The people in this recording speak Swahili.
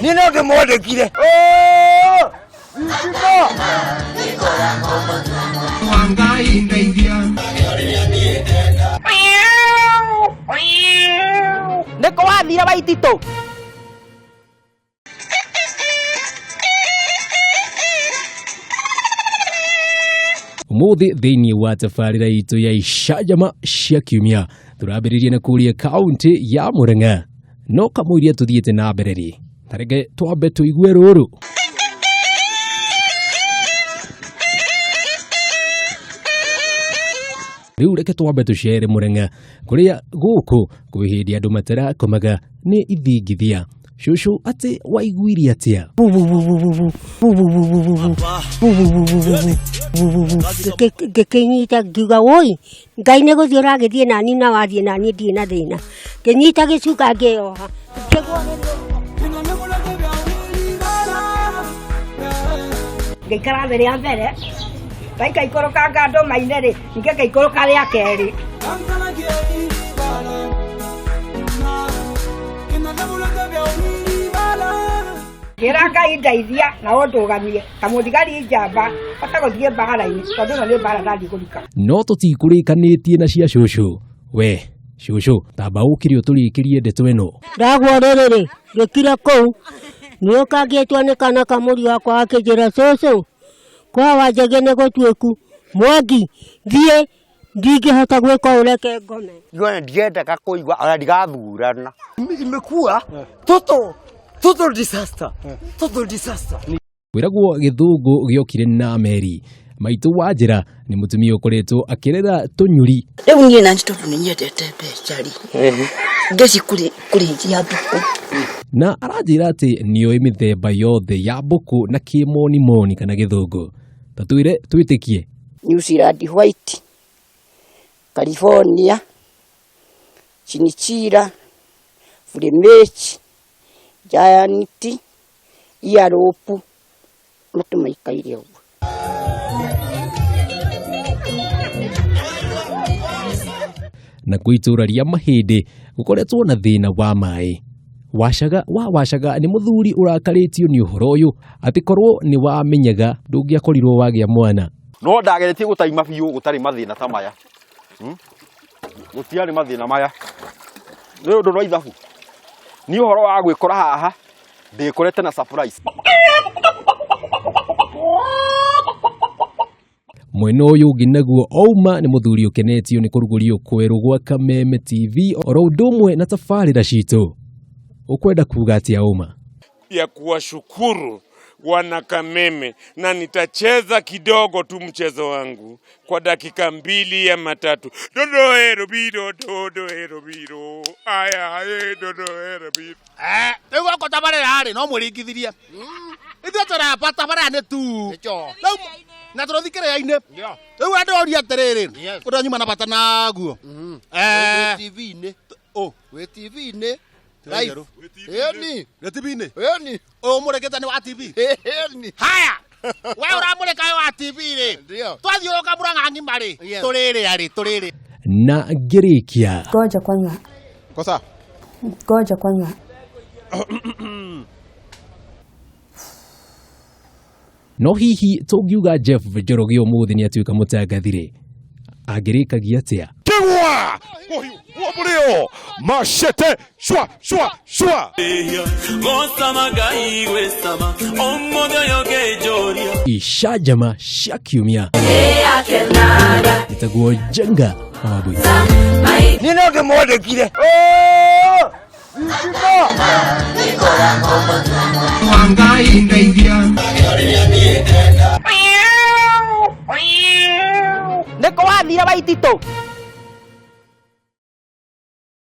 Nino de mwandiki. Wangai ndeithia. Niko wathira waitito. Umuthi thiini wa tafarira itu ya icajama cia kiumia turambiririe na kuria kaunti ya Murang'a no kamuiria tuthiete na mbere ri tareke twambe tuigue ruru. Riu reke twambe tucere Murang'a kuria guku kwihindi andu matarakomaga ni ithingithia. Shushu ati waiguire atia? Kinyita ngiuga woi Ngai nĩ gũthiĩ ũragĩthiĩ nani na wathiĩ nani ndirĩ na thĩna. Kinyita gĩcuka ngĩoha ngĩikara thĩ rĩa mbere ngaikũrũka ngandũ maine rĩ ningĩ ngaikũrũka rĩa kerĩ. Ngira Ngai ndeithia na ũndũgamie ta mũthigari njamba batagũthiĩ mbara-inĩ tondũ ĩno nĩ mbara ndathiĩ kũrika. No tũtikũrĩkanĩtie na cia cũcũ. We cũcũ tamba ũkire ũtũrĩkĩrie ndeto ĩno. Ndagwa rĩrĩ gĩkira kũu nĩ ũkangĩtwo nĩ kana kamũri wakwa akĩnjĩra cũcũ kwa wanjege nĩ gũtuĩku Mwangi thiĩ ndingĩhota gwĩka ũreke ngome. Ndiendaga kũigua ona ndigathurana. Imekuwa total disaster. Total disaster. Wiragwo gĩthũngũ gĩokire na meri. Maitũ wa njĩra nĩ mũtumia ũkoretwo akĩrera tũnyuri. Rĩu niĩ na ntito nĩnyendete mbeca-rĩ. Ngeci kũrĩithia mbũkũ. Na aranjĩra atĩ nĩoĩ mĩthemba yothe ya mbũkũ na kĩmoni kana gĩthũngũ. Tatwĩre twĩtĩkie. New Zealand White, California, Chinichira, Flemish, Giant, Iaropu, matumaikaire ũguo. Na kwĩtũra ria mahĩndĩ gũkoretwo na thĩna wa maĩ. Wacaga nĩ mũthuri ũrakarĩtio nĩ ũhoro ũyũ atĩ korwo nĩ wamenyaga ndũngĩakorirwo wagĩa mwana. No ndageretie gũtaima biũ gũtarĩ mathĩna ta maya. Gũtiarĩ mathĩna maya. Nĩ ũndũ no ithabu. Ni ũhoro wa gwĩkora haha ndĩkorete na surprise. Mwena ũyũ ũngĩ naguo ouma nĩ mũthuri ũkenetio nĩ kũrugũrio kwerũ gwa Kameme TV oro ũndũ ũmwe na tabarĩra citũ. Ukwenda kuuga atia uma? Ya kuwashukuru wana Kameme na nitacheza kidogo tu mchezo wangu kwa dakika 2 ya matatu. Dodohero biro. Aya dodohero biro. Ego ko tabarĩra harĩ no mũringithithia. Ithuĩ tũrapata barane tu. Na tũrũthikĩrĩria-inĩ. Rĩu andũ oria atĩrĩrĩ. Ũrĩa nyuma na bata naguo. TV-inĩ. Wĩ TV-inĩ. Live. Eni. Nĩ TV-inĩ. Eni. Mũrekete nĩ wa TV. Eni. Haya. Wewe ũramũreka wa TV-rĩ. Twathiũrũka Murang'a marĩ. Tũrĩrĩ. Na ngĩrĩkia. Ngoja kwanza. Kosa. Ngoja kwanza. No hihi tũngiuga Jeff Njoroge ũmũthĩ nĩ atuĩka mũtangathire. Angĩrĩkagia atĩa? Tewa! Wambui! Machete! Shwa! Icajama cia kiumia. Itagwo Njenga Wambui. Nino de mwandiki. Wangai ndeithia. Niko wathira waitito.